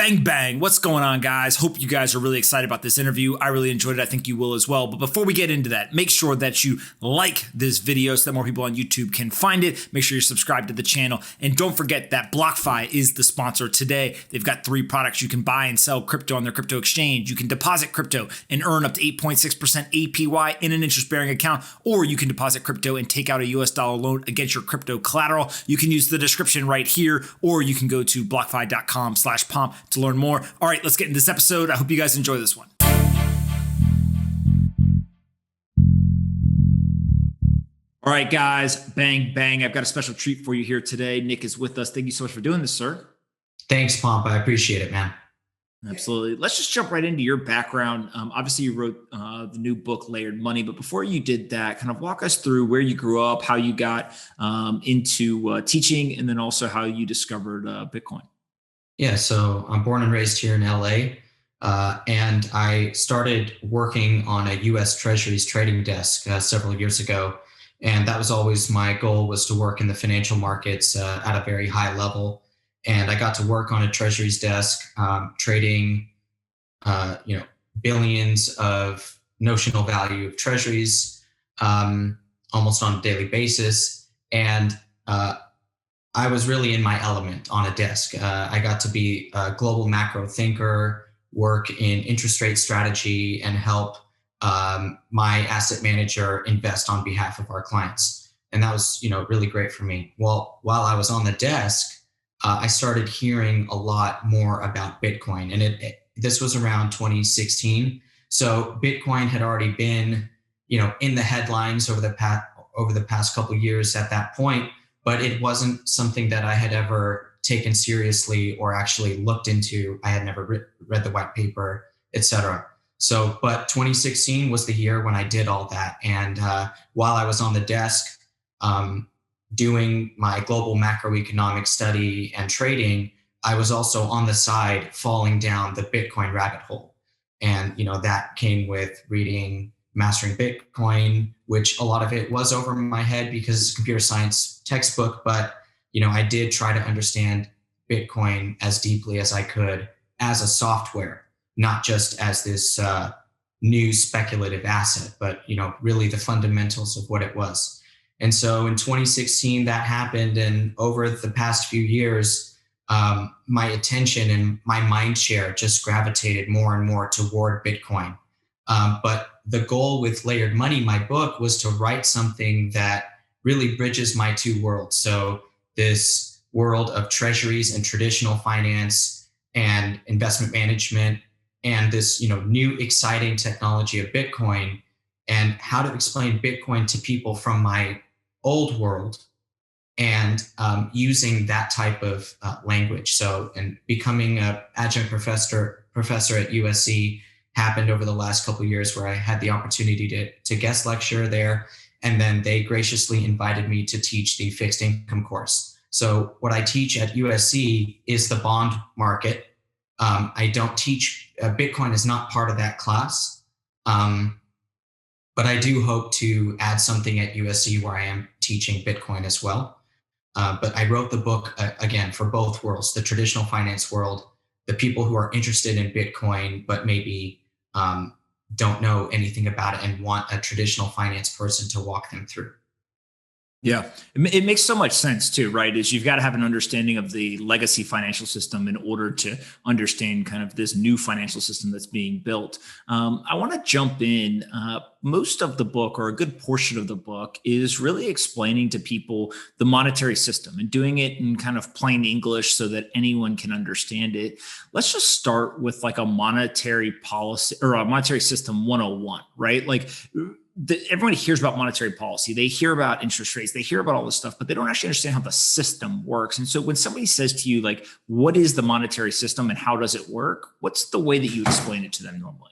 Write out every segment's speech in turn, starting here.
Bang, bang. What's going on, guys? Hope you guys are really excited about this interview. I really enjoyed it. I think you will as well. But before we get into that, make sure that you like this video so that more people on YouTube can find it. Make sure you're subscribed to the channel. And don't forget that BlockFi is the sponsor today. They've got 3 products. You can buy and sell crypto on their crypto exchange. You can deposit crypto and earn up to 8.6% APY in an interest-bearing account, or you can deposit crypto and take out a US dollar loan against your crypto collateral. You can use the description right here, or you can go to blockfi.com/pomp to learn more. All right, let's get into this episode. I hope you guys enjoy this one. All right, guys, bang, bang. I've got a special treat for you here today. Nik is with us. Thank you so much for doing this, sir. Thanks, Pomp. I appreciate it, man. Absolutely. Let's just jump right into your background. Obviously, you wrote the new book, Layered Money. But before you did that, kind of walk us through where you grew up, how you got into teaching, and then also how you discovered Bitcoin. Yeah, so I'm born and raised here in LA, and I started working on a U.S. Treasuries trading desk several years ago. And that was always my goal, was to work in the financial markets at a very high level. And I got to work on a Treasuries desk, trading, billions of notional value of Treasuries almost on a daily basis. And I was really in my element on a desk. I got to be a global macro thinker, work in interest rate strategy, and help my asset manager invest on behalf of our clients. And that was, really great for me. Well, while I was on the desk, I started hearing a lot more about Bitcoin, and this was around 2016. So Bitcoin had already been, in the headlines over the past couple of years at that point, but it wasn't something that I had ever taken seriously or actually looked into. I had never read the white paper, etc. So, but 2016 was the year when I did all that. And while I was on the desk doing my global macroeconomic study and trading, I was also on the side falling down the Bitcoin rabbit hole. And, that came with reading Mastering Bitcoin, which a lot of it was over my head because it's a computer science textbook. But, I did try to understand Bitcoin as deeply as I could as a software, not just as this new speculative asset, but, really the fundamentals of what it was. And so in 2016, that happened. And over the past few years, my attention and my mind share just gravitated more and more toward Bitcoin. But the goal with Layered Money, my book, was to write something that really bridges my two worlds. So this world of treasuries and traditional finance and investment management, and this, new exciting technology of Bitcoin, and how to explain Bitcoin to people from my old world, and using that type of language. So, and becoming an adjunct professor at USC happened over the last couple of years, where I had the opportunity to guest lecture there. And then they graciously invited me to teach the fixed income course. So what I teach at USC is the bond market. I don't teach, Bitcoin is not part of that class. But I do hope to add something at USC where I am teaching Bitcoin as well. But I wrote the book, again, for both worlds, the traditional finance world, the people who are interested in Bitcoin, but maybe don't know anything about it and want a traditional finance person to walk them through. Yeah, it makes so much sense too, right? Is you've got to have an understanding of the legacy financial system in order to understand kind of this new financial system that's being built. I want to jump in. Most of the book, or a good portion of the book, is really explaining to people the monetary system and doing it in kind of plain English so that anyone can understand it. Let's just start with like a monetary policy or a monetary system 101, right? Like, everyone hears about monetary policy. They hear about interest rates. They hear about all this stuff, but they don't actually understand how the system works. And so when somebody says to you, like, what is the monetary system and how does it work? What's the way that you explain it to them normally?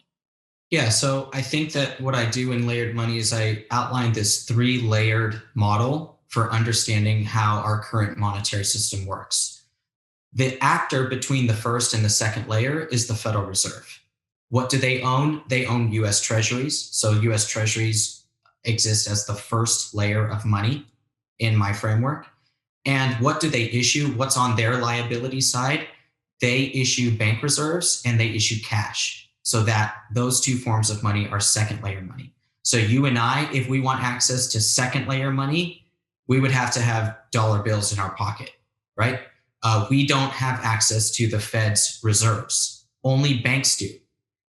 Yeah, so I think that what I do in Layered Money is I outline this 3-layered model for understanding how our current monetary system works. The actor between the first and the second layer is the Federal Reserve. What do they own? They own US Treasuries. So US Treasuries exist as the first layer of money in my framework. And what do they issue? What's on their liability side? they issue bank reserves and they issue cash. So that those two forms of money are second layer money. So you and I, if we want access to second layer money, we would have to have dollar bills in our pocket, right? We don't have access to the Fed's reserves. Only banks do.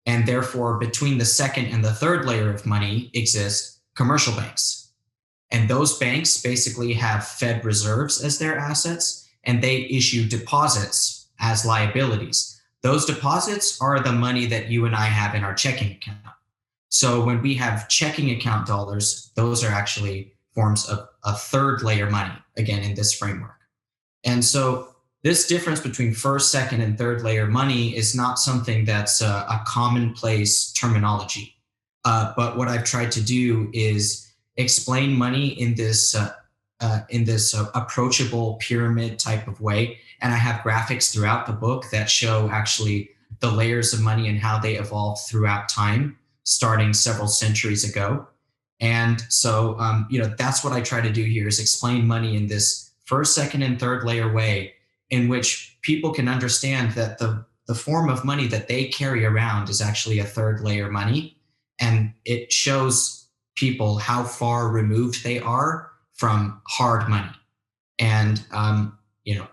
And therefore, between the second and the third layer of money exist commercial banks. And those banks basically have Fed reserves as their assets, and they issue deposits as liabilities. Those deposits are the money that you and I have in our checking account. So when we have checking account dollars, those are actually forms of a third layer money, again, in this framework. And so this difference between first, second, and third layer money is not something that's a commonplace terminology. But what I've tried to do is explain money in this approachable pyramid type of way. And I have graphics throughout the book that show actually the layers of money and how they evolved throughout time, starting several centuries ago. And so, that's what I try to do here is explain money in this first, second, and third layer way in which people can understand that the form of money that they carry around is actually a third layer money. And it shows people how far removed they are from hard money. And,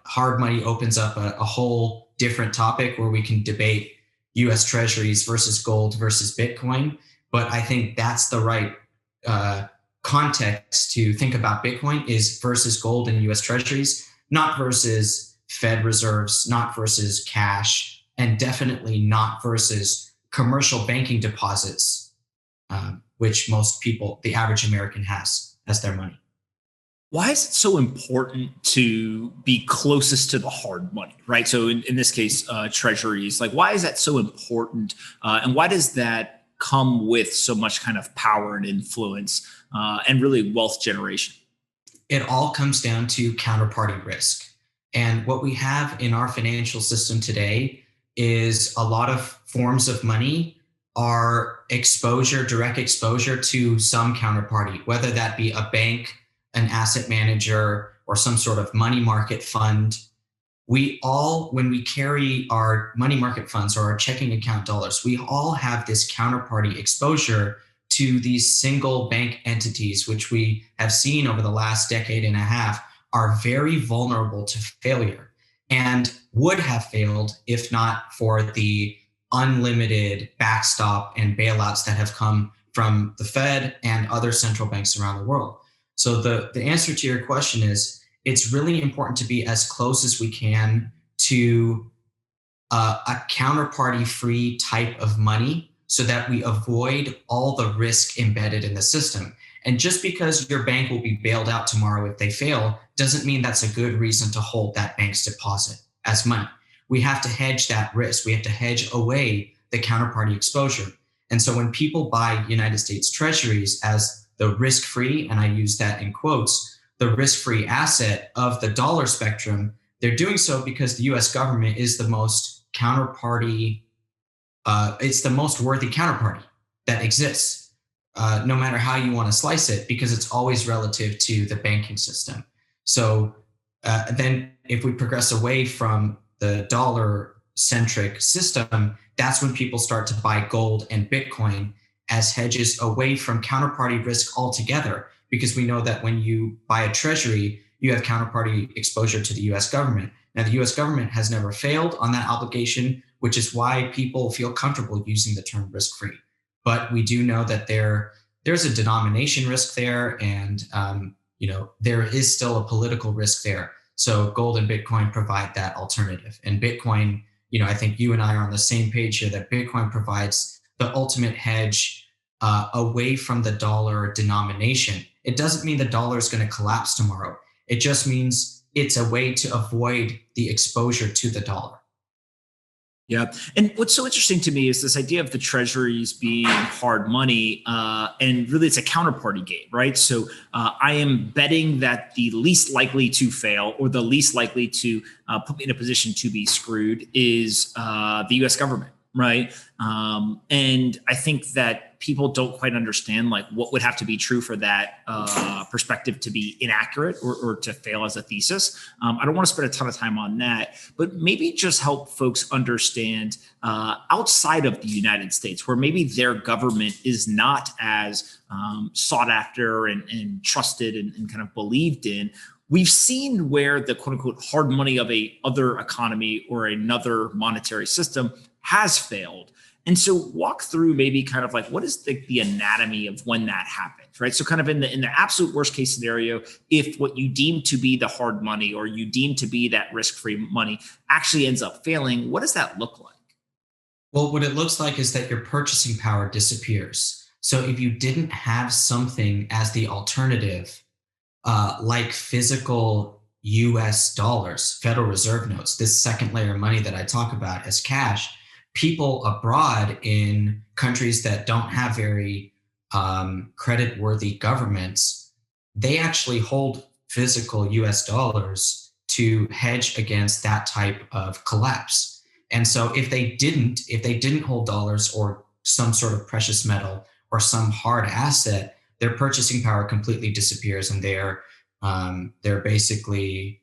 hard money opens up a whole different topic where we can debate US treasuries versus gold versus Bitcoin. But I think that's the right context to think about Bitcoin is versus gold and US treasuries, not versus Fed reserves, not versus cash, and definitely not versus commercial banking deposits, which most people, the average American has as their money. Why is it so important to be closest to the hard money, right? So in this case, treasuries, like why is that so important? And why does that come with so much kind of power and influence and really wealth generation? It all comes down to counterparty risk. And what we have in our financial system today is a lot of forms of money are direct exposure to some counterparty, whether that be a bank, an asset manager, or some sort of money market fund. When we carry our money market funds or our checking account dollars, we all have this counterparty exposure to these single bank entities, which we have seen over the last decade and a half are very vulnerable to failure and would have failed if not for the unlimited backstop and bailouts that have come from the Fed and other central banks around the world. So the answer to your question is it's really important to be as close as we can to a counterparty-free type of money so that we avoid all the risk embedded in the system. And just because your bank will be bailed out tomorrow if they fail doesn't mean that's a good reason to hold that bank's deposit as money. We have to hedge that risk. We have to hedge away the counterparty exposure. And so when people buy United States treasuries as the risk-free, and I use that in quotes, the risk-free asset of the dollar spectrum, they're doing so because the US government is the most it's the most worthy counterparty that exists. No matter how you want to slice it, because it's always relative to the banking system. So then if we progress away from the dollar-centric system, that's when people start to buy gold and Bitcoin as hedges away from counterparty risk altogether, because we know that when you buy a treasury, you have counterparty exposure to the US government. Now, the US government has never failed on that obligation, which is why people feel comfortable using the term risk-free. But we do know that there's a denomination risk there, and there is still a political risk there. So gold and Bitcoin provide that alternative. And Bitcoin, I think you and I are on the same page here that Bitcoin provides the ultimate hedge away from the dollar denomination. It doesn't mean the dollar is going to collapse tomorrow. It just means it's a way to avoid the exposure to the dollar. Yeah. And what's so interesting to me is this idea of the treasuries being hard money. And really, it's a counterparty game, right? So I am betting that the least likely to fail or the least likely to put me in a position to be screwed is the US government, right? And I think that like people don't quite understand like what would have to be true for that perspective to be inaccurate or to fail as a thesis. I don't want to spend a ton of time on that, but maybe just help folks understand outside of the United States, where maybe their government is not as sought after and trusted and kind of believed in. We've seen where the quote unquote hard money of a other economy or another monetary system has failed. And so walk through maybe kind of like what is the anatomy of when that happens, right? So kind of in the absolute worst case scenario, if what you deem to be the hard money or you deem to be that risk-free money actually ends up failing, what does that look like? Well, what it looks like is that your purchasing power disappears. So if you didn't have something as the alternative, like physical US dollars, Federal Reserve notes, this second layer of money that I talk about as cash, people abroad in countries that don't have very credit-worthy governments, they actually hold physical US dollars to hedge against that type of collapse. And so if they didn't hold dollars or some sort of precious metal or some hard asset, their purchasing power completely disappears, and they're basically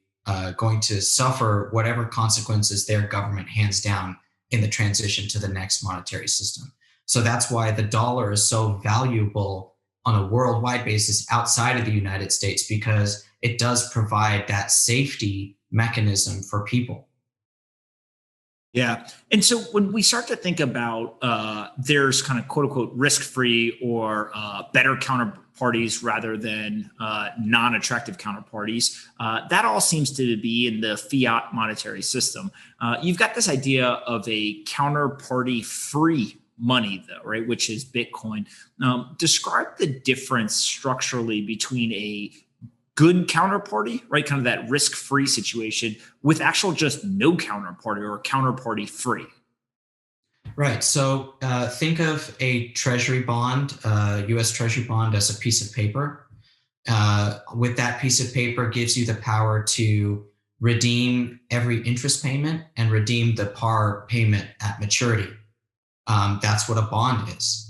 going to suffer whatever consequences their government hands down in the transition to the next monetary system. So that's why the dollar is so valuable on a worldwide basis outside of the United States, because it does provide that safety mechanism for people. Yeah. And so when we start to think about there's kind of quote unquote risk-free or better counterparties rather than non-attractive counterparties, that all seems to be in the fiat monetary system. You've got this idea of a counterparty-free money though, right? Which is Bitcoin. Describe the difference structurally between a good counterparty, right? Kind of that risk-free situation with actual just no counterparty or counterparty-free. Right. So think of a treasury bond, US treasury bond, as a piece of paper. With that piece of paper gives you the power to redeem every interest payment and redeem the par payment at maturity. That's what a bond is.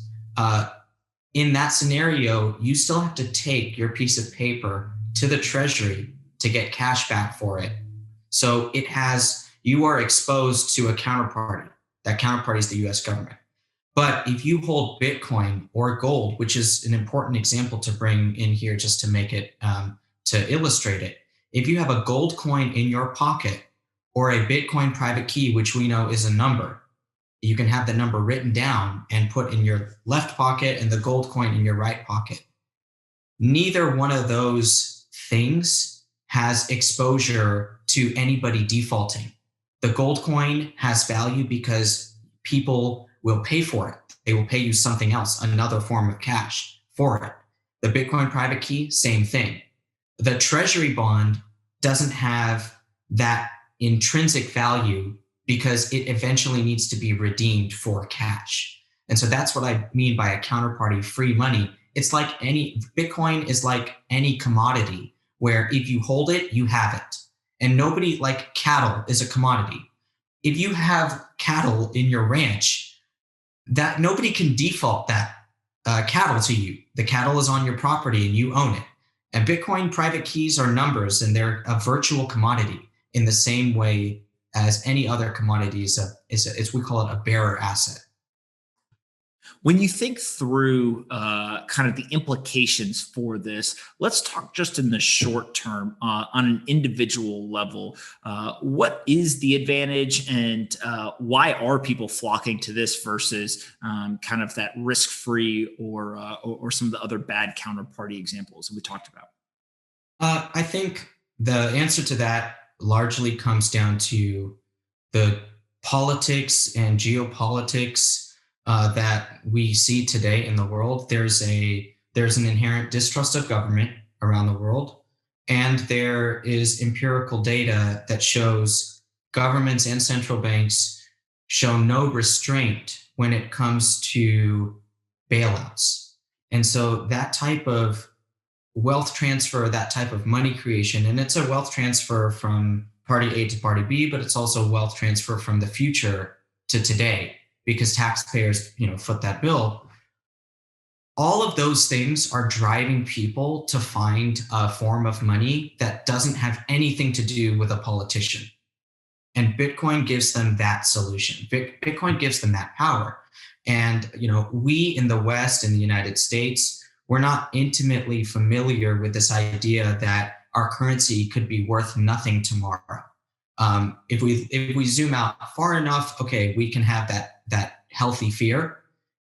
In that scenario, you still have to take your piece of paper to the treasury to get cash back for it. So you are exposed to a counterparty. That counterparty is the US government. But if you hold Bitcoin or gold, which is an important example to bring in here just to make it, to illustrate it, if you have a gold coin in your pocket or a Bitcoin private key, which we know is a number, you can have the number written down and put in your left pocket and the gold coin in your right pocket. Neither one of those things has exposure to anybody defaulting. The gold coin has value because people will pay for it. They will pay you something else, another form of cash for it. The Bitcoin private key, same thing. The treasury bond doesn't have that intrinsic value because it eventually needs to be redeemed for cash. And so that's what I mean by a counterparty-free money. It's like Bitcoin is like any commodity where if you hold it, you have it. And nobody, like cattle is a commodity. If you have cattle in your ranch, that nobody can default that cattle to you. The cattle is on your property and you own it. And Bitcoin private keys are numbers, and they're a virtual commodity in the same way as any other commodity is we call it a bearer asset. When you think through kind of the implications for this, let's talk just in the short term on an individual level. What is the advantage, and why are people flocking to this versus kind of that risk-free or some of the other bad counterparty examples that we talked about? I think the answer to that largely comes down to the politics and geopolitics that we see today in the world. There's an inherent distrust of government around the world, and there is empirical data that shows governments and central banks show no restraint when it comes to bailouts. And so that type of wealth transfer, that type of money creation, and it's a wealth transfer from party A to party B, but it's also wealth transfer from the future to today, because taxpayers, foot that bill. all of those things are driving people to find a form of money that doesn't have anything to do with a politician. And Bitcoin gives them that solution. Bitcoin gives them that power. And we in the West, in the United States, we're not intimately familiar with this idea that our currency could be worth nothing tomorrow. If we zoom out far enough, okay, we can have that healthy fear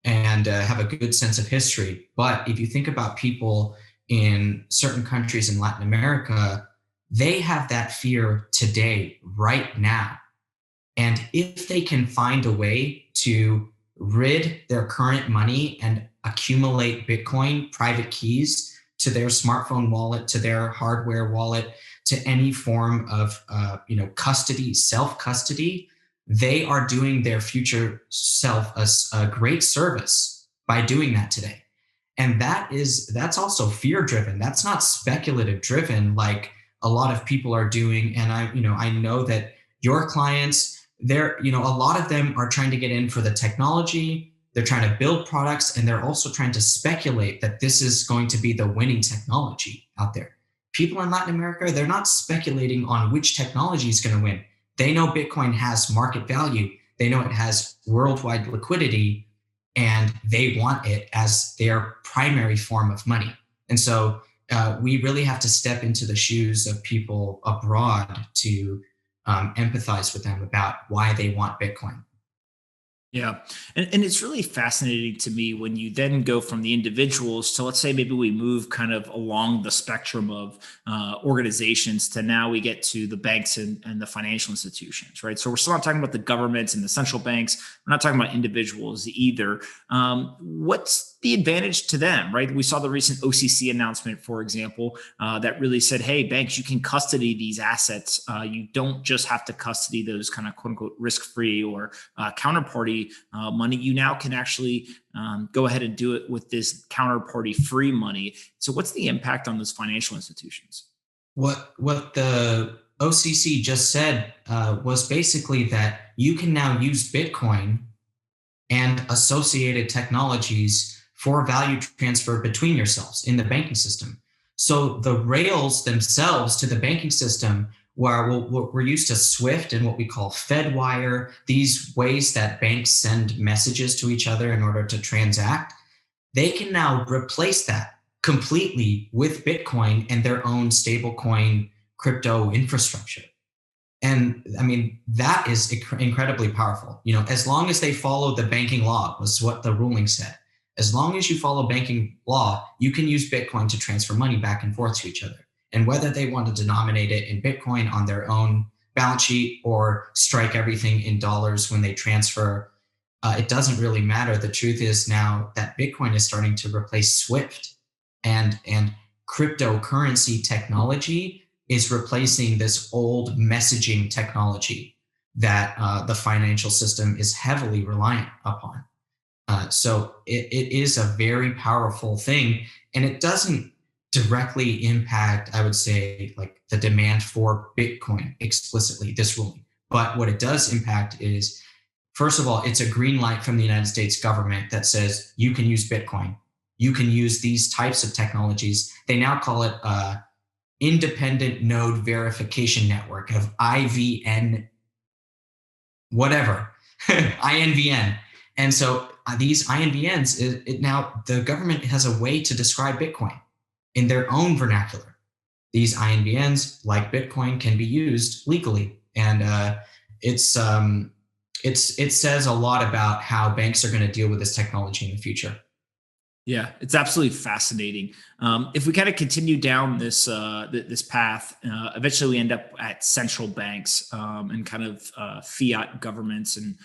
and have a good sense of history. But if you think about people in certain countries in Latin America, they have that fear today, right now. And if they can find a way to rid their current money and accumulate Bitcoin private keys to their smartphone wallet, to their hardware wallet, to any form of custody, self-custody, they are doing their future self a great service by doing that today. And that's also fear driven. That's not speculative driven like a lot of people are doing. And I know that your clients, a lot of them are trying to get in for the technology. They're trying to build products, and they're also trying to speculate that this is going to be the winning technology out there. People in Latin America, they're not speculating on which technology is going to win. They know Bitcoin has market value. They know it has worldwide liquidity, and they want it as their primary form of money. And so we really have to step into the shoes of people abroad to empathize with them about why they want Bitcoin. Yeah. And it's really fascinating to me when you then go from the individuals to, let's say, maybe we move kind of along the spectrum of organizations to now we get to the banks and the financial institutions, right? So we're still not talking about the governments and the central banks. We're not talking about individuals either. What's the advantage to them, right? We saw the recent OCC announcement, for example, that really said, hey, banks, you can custody these assets. You don't just have to custody those kind of quote unquote risk-free or counterparty money. You now can actually go ahead and do it with this counterparty-free money. So what's the impact on those financial institutions? What the OCC just said was basically that you can now use Bitcoin and associated technologies for value transfer between yourselves in the banking system. So the rails themselves to the banking system, where we're used to SWIFT and what we call Fedwire, these ways that banks send messages to each other in order to transact, they can now replace that completely with Bitcoin and their own stablecoin crypto infrastructure. And I mean, that is incredibly powerful. As long as they follow the banking law, was what the ruling said. As long as you follow banking law, you can use Bitcoin to transfer money back and forth to each other. And whether they want to denominate it in Bitcoin on their own balance sheet or strike everything in dollars when they transfer, it doesn't really matter. The truth is now that Bitcoin is starting to replace SWIFT, and cryptocurrency technology is replacing this old messaging technology that the financial system is heavily reliant upon. So it is a very powerful thing, and it doesn't directly impact, I would say, like the demand for Bitcoin explicitly, this ruling. But what it does impact is, first of all, it's a green light from the United States government that says you can use Bitcoin. You can use these types of technologies. They now call it Independent Node Verification Network of IVN, whatever, INVN. And so these INVNs, now the government has a way to describe Bitcoin in their own vernacular. These INVNs, like Bitcoin, can be used legally. And it says a lot about how banks are going to deal with this technology in the future. Yeah, it's absolutely fascinating. If we kind of continue down this this path, eventually we end up at central banks and kind of fiat governments. And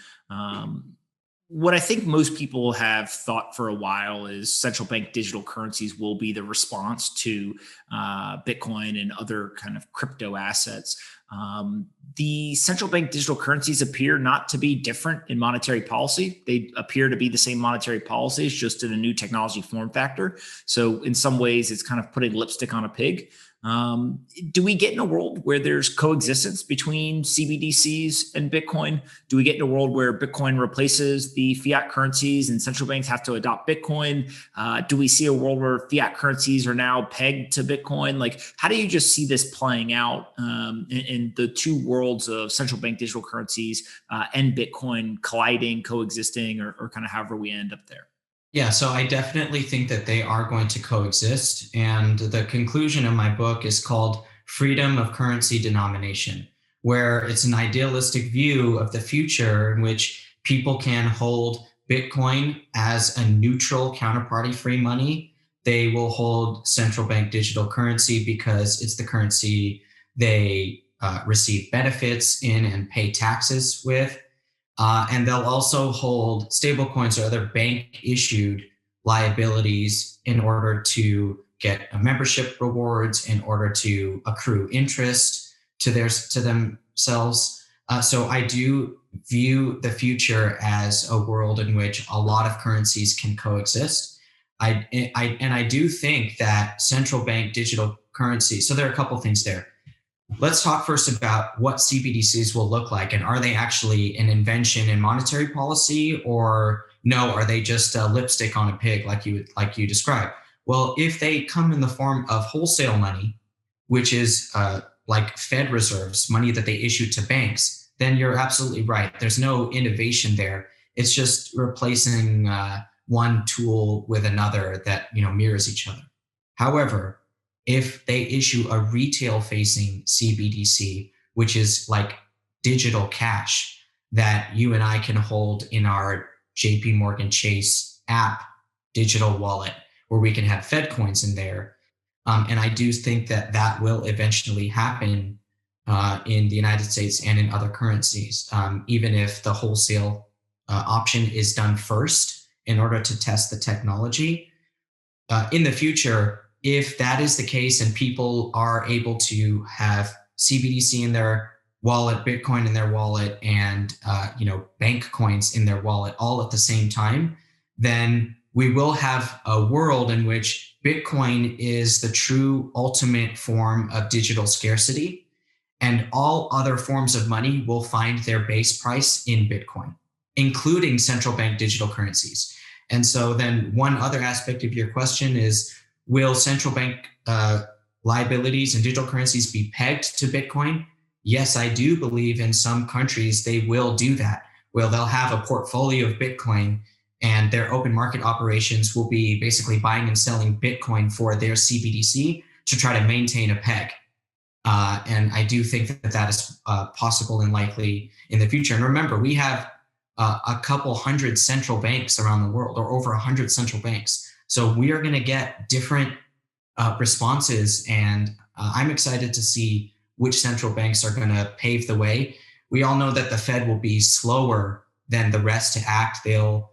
what I think most people have thought for a while is central bank digital currencies will be the response to Bitcoin and other kind of crypto assets. The central bank digital currencies appear not to be different in monetary policy. They appear to be the same monetary policies, just in a new technology form factor. So in some ways, it's kind of putting lipstick on a pig. Do we get in a world where there's coexistence between CBDCs and Bitcoin? Do we get in a world where Bitcoin replaces the fiat currencies and central banks have to adopt Bitcoin? Do we see a world where fiat currencies are now pegged to Bitcoin? Like, how do you just see this playing out in the two worlds of central bank digital currencies and Bitcoin colliding, coexisting, or kind of however we end up there? Yeah, so I definitely think that they are going to coexist. And the conclusion of my book is called Freedom of Currency Denomination, where it's an idealistic view of the future in which people can hold Bitcoin as a neutral counterparty-free money. They will hold central bank digital currency because it's the currency they receive benefits in and pay taxes with. And they'll also hold stablecoins or other bank issued liabilities in order to get a membership rewards, in order to accrue interest to themselves. So I do view the future as a world in which a lot of currencies can coexist. I do think that central bank digital currency. So there are a couple things there. Let's talk first about what CBDCs will look like, and are they actually an invention in monetary policy, or no, are they just a lipstick on a pig like you described? Well, if they come in the form of wholesale money, which is like Fed reserves, money that they issue to banks, then you're absolutely right. There's no innovation there. It's just replacing one tool with another that mirrors each other. However, if they issue a retail facing CBDC, which is like digital cash that you and I can hold in our JP Morgan Chase app digital wallet, where we can have Fed coins in there. And I do think that that will eventually happen in the United States and in other currencies, even if the wholesale option is done first in order to test the technology. In the future, if that is the case and people are able to have CBDC in their wallet, Bitcoin in their wallet, and bank coins in their wallet all at the same time, then we will have a world in which Bitcoin is the true ultimate form of digital scarcity, and all other forms of money will find their base price in Bitcoin, including central bank digital currencies. And so then one other aspect of your question is, will central bank liabilities and digital currencies be pegged to Bitcoin? Yes, I do believe in some countries they will do that. Well, they'll have a portfolio of Bitcoin, and their open market operations will be basically buying and selling Bitcoin for their CBDC to try to maintain a peg. And I do think that that is possible and likely in the future. And remember, we have a couple hundred central banks around the world, or over 100 central banks. So we are going to get different responses, and I'm excited to see which central banks are going to pave the way. We all know that the Fed will be slower than the rest to act. It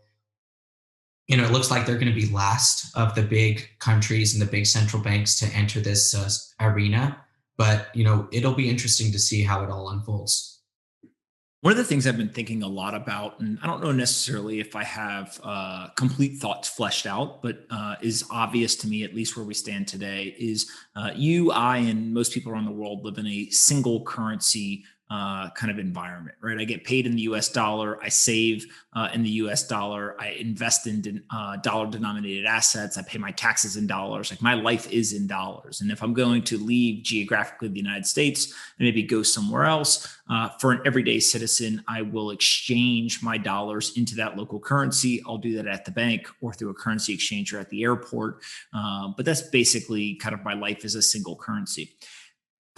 looks like they're going to be last of the big countries and the big central banks to enter this arena. But, it'll be interesting to see how it all unfolds. One of the things I've been thinking a lot about, and I don't know necessarily if I have complete thoughts fleshed out, but is obvious to me, at least where we stand today, is you, I, and most people around the world live in a single currency kind of environment, right? I get paid in the US dollar. I save in the US dollar. I invest in dollar denominated assets. I pay my taxes in dollars. Like, my life is in dollars. And if I'm going to leave geographically the United States and maybe go somewhere else, for an everyday citizen, I will exchange my dollars into that local currency. I'll do that at the bank or through a currency exchanger at the airport. But that's basically kind of my life as a single currency.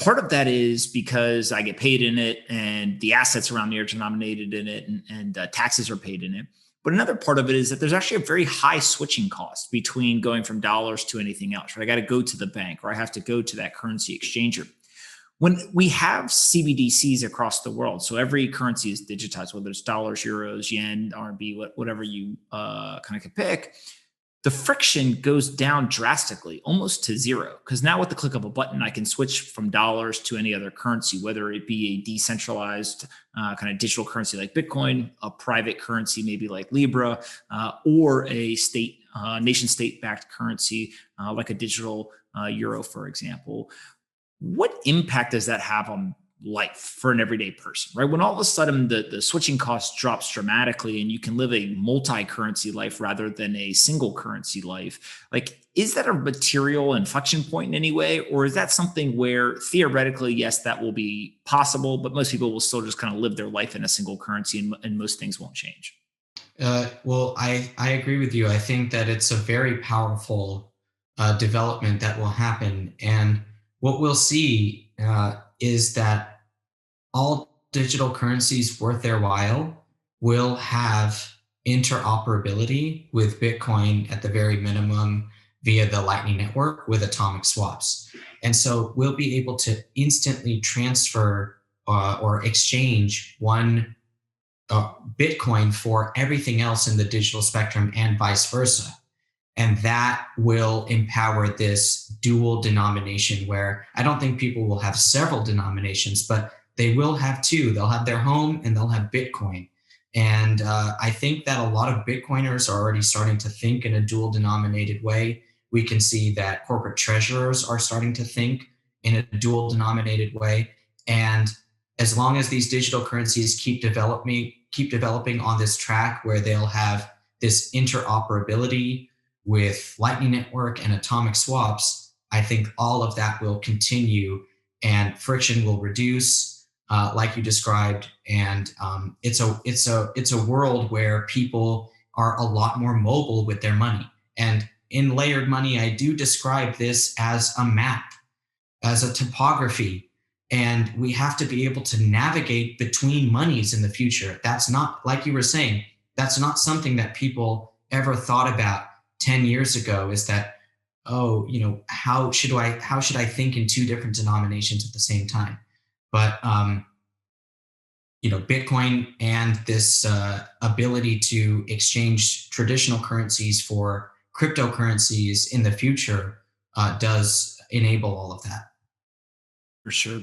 Part of that is because I get paid in it, and the assets around me are denominated in it, and taxes are paid in it. But another part of it is that there's actually a very high switching cost between going from dollars to anything else, right? I got to go to the bank, or I have to go to that currency exchanger. When we have CBDCs across the world, so every currency is digitized, whether it's dollars, euros, yen, RMB, whatever you kind of could pick, the friction goes down drastically, almost to zero. Because now with the click of a button, I can switch from dollars to any other currency, whether it be a decentralized kind of digital currency like Bitcoin, a private currency maybe like Libra, or a nation state backed currency like a digital euro, for example. what impact does that have on life for an everyday person, right? When all of a sudden the switching cost drops dramatically and you can live a multi-currency life rather than a single currency life, like, is that a material inflection point in any way? Or is that something where theoretically, yes, that will be possible, but most people will still just kind of live their life in a single currency and most things won't change? Well, I agree with you. I think that it's a very powerful development that will happen. And what we'll see is that all digital currencies worth their while will have interoperability with Bitcoin at the very minimum via the Lightning Network with atomic swaps. And so we'll be able to instantly transfer or exchange one Bitcoin for everything else in the digital spectrum and vice versa. And that will empower this dual denomination where I don't think people will have several denominations, but they will have two. They'll have their home and they'll have Bitcoin. And I think that a lot of Bitcoiners are already starting to think in a dual denominated way. We can see that corporate treasurers are starting to think in a dual denominated way. And as long as these digital currencies keep developing on this track where they'll have this interoperability with Lightning Network and atomic swaps, I think all of that will continue and friction will reduce, like you described. And it's a world where people are a lot more mobile with their money. And in layered money, I do describe this as a map, as a topography. And we have to be able to navigate between monies in the future. That's not, like you were saying, that's not something that people ever thought about 10 years ago, is that, oh, how should I think in two different denominations at the same time? But, Bitcoin and this ability to exchange traditional currencies for cryptocurrencies in the future does enable all of that. For sure.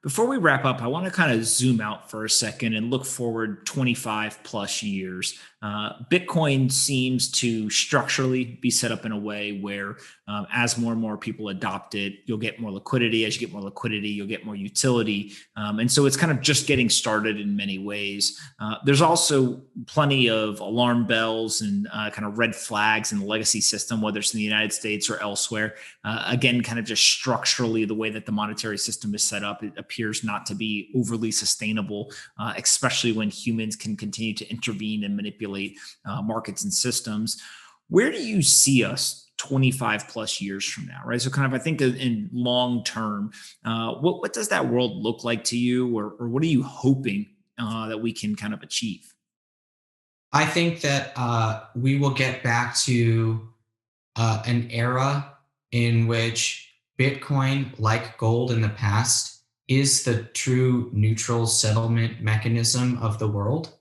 Before we wrap up, I want to kind of zoom out for a second and look forward 25 plus years. Bitcoin seems to structurally be set up in a way where as more and more people adopt it, you'll get more liquidity. As you get more liquidity, you'll get more utility. And so it's kind of just getting started in many ways. There's also plenty of alarm bells and kind of red flags in the legacy system, whether it's in the United States or elsewhere. Again, kind of just structurally, the way that the monetary system is set up, it appears not to be overly sustainable, especially when humans can continue to intervene and manipulate markets and systems. Where do you see us 25 plus years from now, right? So kind of, I think in long term, what does that world look like to you, or what are you hoping that we can kind of achieve? I think that we will get back to an era in which Bitcoin, like gold in the past, is the true neutral settlement mechanism of the world.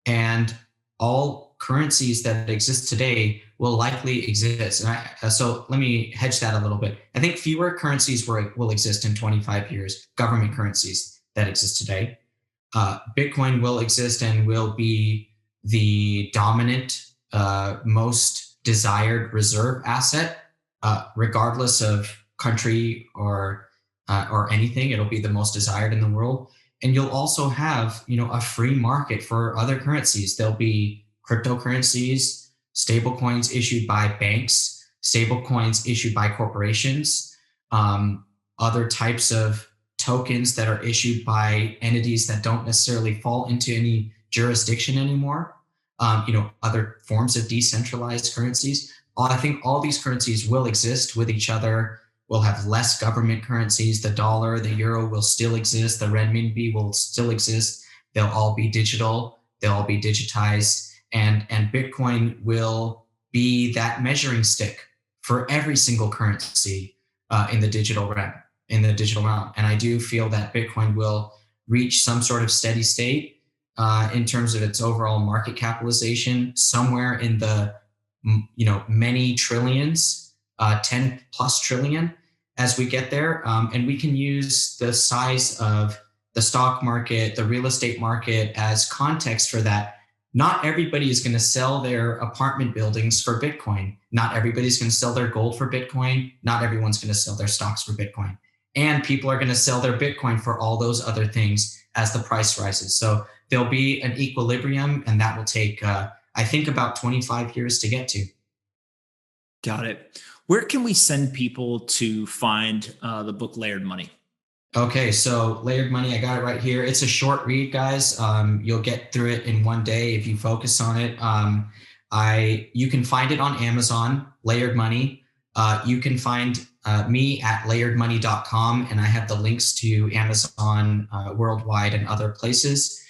And all currencies that exist today will likely exist. And so let me hedge that a little bit. I think fewer currencies will exist in 25 years, government currencies that exist today. Bitcoin will exist and will be the dominant, most desired reserve asset, regardless of country or anything. It'll be the most desired in the world. And you'll also have, a free market for other currencies. There'll be cryptocurrencies, stable coins issued by banks, stable coins issued by corporations, other types of tokens that are issued by entities that don't necessarily fall into any jurisdiction anymore, other forms of decentralized currencies. I think all these currencies will exist with each other. We'll have less government currencies. The dollar, the euro will still exist. The renminbi will still exist. They'll all be digital. They'll all be digitized. And Bitcoin will be that measuring stick for every single currency in the digital realm. And I do feel that Bitcoin will reach some sort of steady state in terms of its overall market capitalization, somewhere in the many trillions, 10 plus trillion as we get there. And we can use the size of the stock market, the real estate market as context for that. Not everybody is going to sell their apartment buildings for Bitcoin. Not everybody's going to sell their gold for Bitcoin. Not everyone's going to sell their stocks for Bitcoin. and people are going to sell their Bitcoin for all those other things as the price rises. So there'll be an equilibrium, and that will take, I think, about 25 years to get to. Got it. Where can we send people to find the book Layered Money? Okay, so Layered Money, I got it right here. It's a short read, guys. You'll get through it in one day if you focus on it. You can find it on Amazon, Layered Money. You can find me at layeredmoney.com, and I have the links to Amazon worldwide and other places.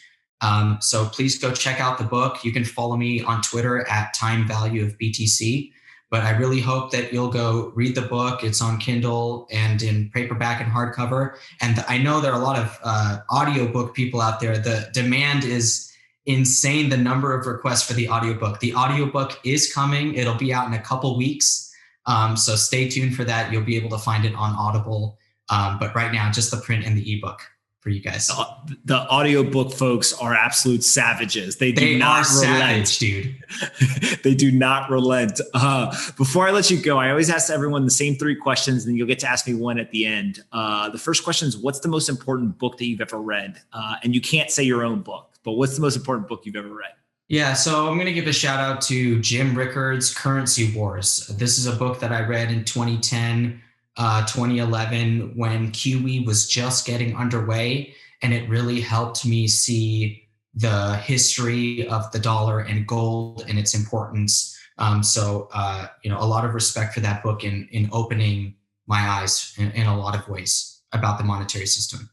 So please go check out the book. You can follow me on Twitter at Time Value of BTC. But I really hope that you'll go read the book. It's on Kindle and in paperback and hardcover. And I know there are a lot of audiobook people out there. The demand is insane, the number of requests for the audiobook. The audiobook is coming. It'll be out in a couple weeks. So stay tuned for that. You'll be able to find it on Audible. But right now, just the print and the ebook for you guys. The audiobook folks are absolute savages. They do not relent, savage, dude. They do not relent. Before I let you go, I always ask everyone the same 3 questions, and you'll get to ask me one at the end. The first question is, what's the most important book that you've ever read? And you can't say your own book, but what's the most important book you've ever read? Yeah, so I'm going to give a shout out to Jim Rickards' Currency Wars. This is a book that I read in 2010. 2011, when QE was just getting underway, and it really helped me see the history of the dollar and gold and its importance. So a lot of respect for that book in opening my eyes in a lot of ways about the monetary system.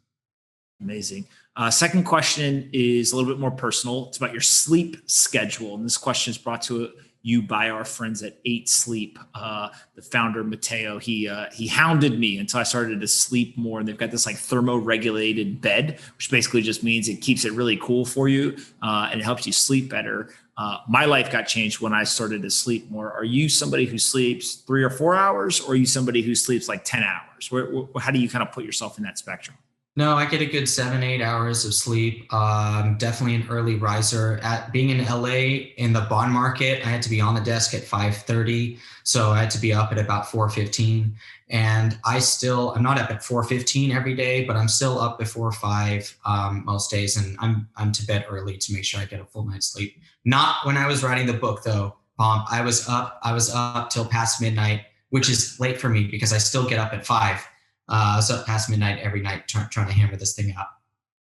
Amazing. Second question is a little bit more personal. It's about your sleep schedule. And this question is brought to you by our friends at 8 Sleep. The founder, Matteo, he hounded me until I started to sleep more. And they've got this like thermoregulated bed, which basically just means it keeps it really cool for you and it helps you sleep better. My life got changed when I started to sleep more. Are you somebody who sleeps 3 or 4 hours, or are you somebody who sleeps like 10 hours? How do you kind of put yourself in that spectrum? No, I get a good 7-8 hours of sleep. Definitely an early riser. Being in LA in the bond market, I had to be on the desk at 5:30. So I had to be up at about 4:15. And I'm not up at 4:15 every day, but I'm still up before 5 most days. And I'm to bed early to make sure I get a full night's sleep. Not when I was writing the book though, Pomp. I was up till past midnight, which is late for me because I still get up at 5. So past midnight every night trying to hammer this thing out.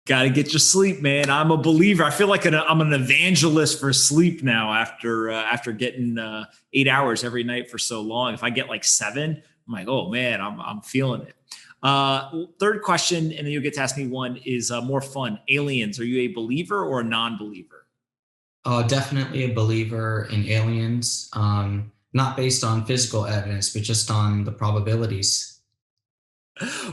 Got to get your sleep, man. I'm a believer. I feel like I'm an evangelist for sleep now after getting 8 hours every night for so long. If I get like 7, I'm like, oh man, I'm feeling it. Third question, and then you'll get to ask me one, is more fun. Aliens, are you a believer or a non-believer? Definitely a believer in aliens, not based on physical evidence, but just on the probabilities.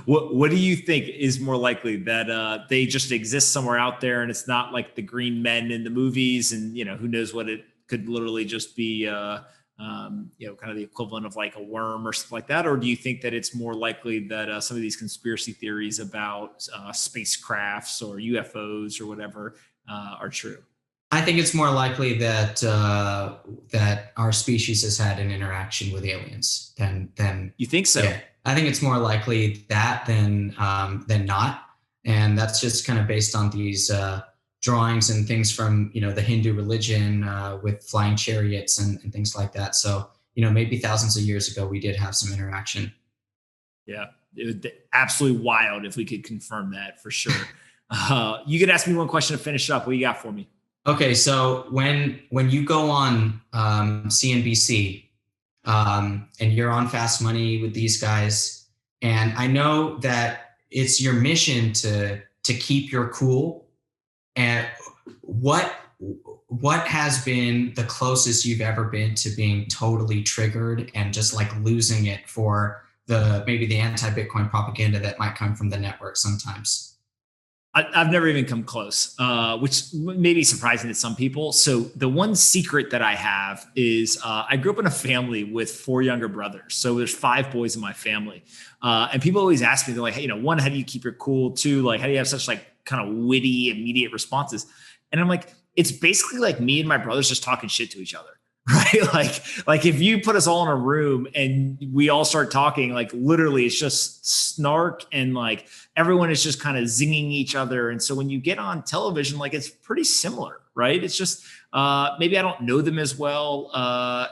What do you think is more likely, that they just exist somewhere out there and it's not like the green men in the movies, and who knows what it could literally just be kind of the equivalent of like a worm or something like that? Or do you think that it's more likely that some of these conspiracy theories about spacecrafts or UFOs or whatever are true? I think it's more likely that that our species has had an interaction with aliens than You think so? Yeah. I think it's more likely that than not, and that's just kind of based on these drawings and things from the Hindu religion with flying chariots and things like that. So maybe thousands of years ago we did have some interaction. Yeah, it would be absolutely wild if we could confirm that for sure. You could ask me one question to finish up. What you got for me? Okay, so when you go on CNBC. And you're on Fast Money with these guys, and I know that it's your mission to keep your cool. And what has been the closest you've ever been to being totally triggered and just like losing it for maybe the anti-Bitcoin propaganda that might come from the network sometimes? I've never even come close, which may be surprising to some people. So the one secret that I have is I grew up in a family with 4 younger brothers. So there's 5 boys in my family. And people always ask me, they're like, hey, 1, how do you keep your cool? 2, like, how do you have such like kind of witty, immediate responses? And I'm like, it's basically like me and my brothers just talking shit to each other. right? Like if you put us all in a room and we all start talking, like literally it's just snark and like everyone is just kind of zinging each other. And so when you get on television, like it's pretty similar, right? It's just maybe I don't know them as well.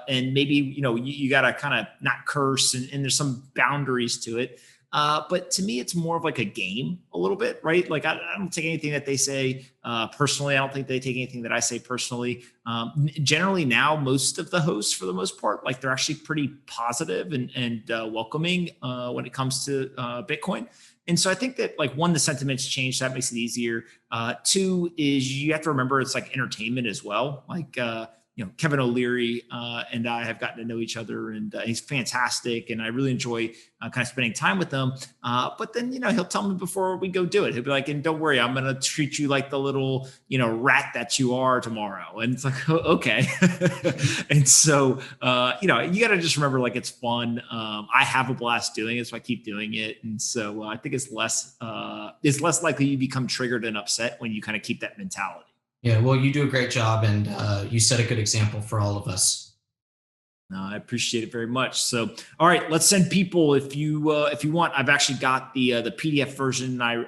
And maybe, you got to kind of not curse and there's some boundaries to it. But to me, it's more of like a game a little bit, right? Like I don't take anything that they say personally. I don't think they take anything that I say personally. Generally now, most of the hosts, for the most part, like they're actually pretty positive and welcoming when it comes to Bitcoin. And so I think that like one, the sentiments change. That makes it easier. Two is you have to remember it's like entertainment as well. Like, Kevin O'Leary and I have gotten to know each other, and he's fantastic. And I really enjoy kind of spending time with him. But then, he'll tell me before we go do it. He'll be like, and don't worry, I'm going to treat you like the little, rat that you are tomorrow. And it's like, oh, okay. And so, you got to just remember, like, it's fun. I have a blast doing it, so I keep doing it. And so I think it's less likely you become triggered and upset when you kind of keep that mentality. Yeah, well, you do a great job, and you set a good example for all of us. No, I appreciate it very much. So, all right, let's send people if you want. I've actually got the PDF version. I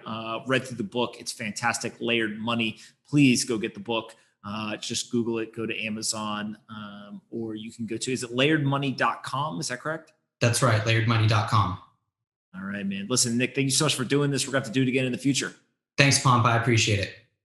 read through the book. It's fantastic. Layered Money. Please go get the book. Just Google it. Go to Amazon, or you can go to. Is it layeredmoney.com? Is that correct? That's right. Layeredmoney.com. All right, man. Listen, Nik, thank you so much for doing this. We're going to have to do it again in the future. Thanks, Pomp. I appreciate it.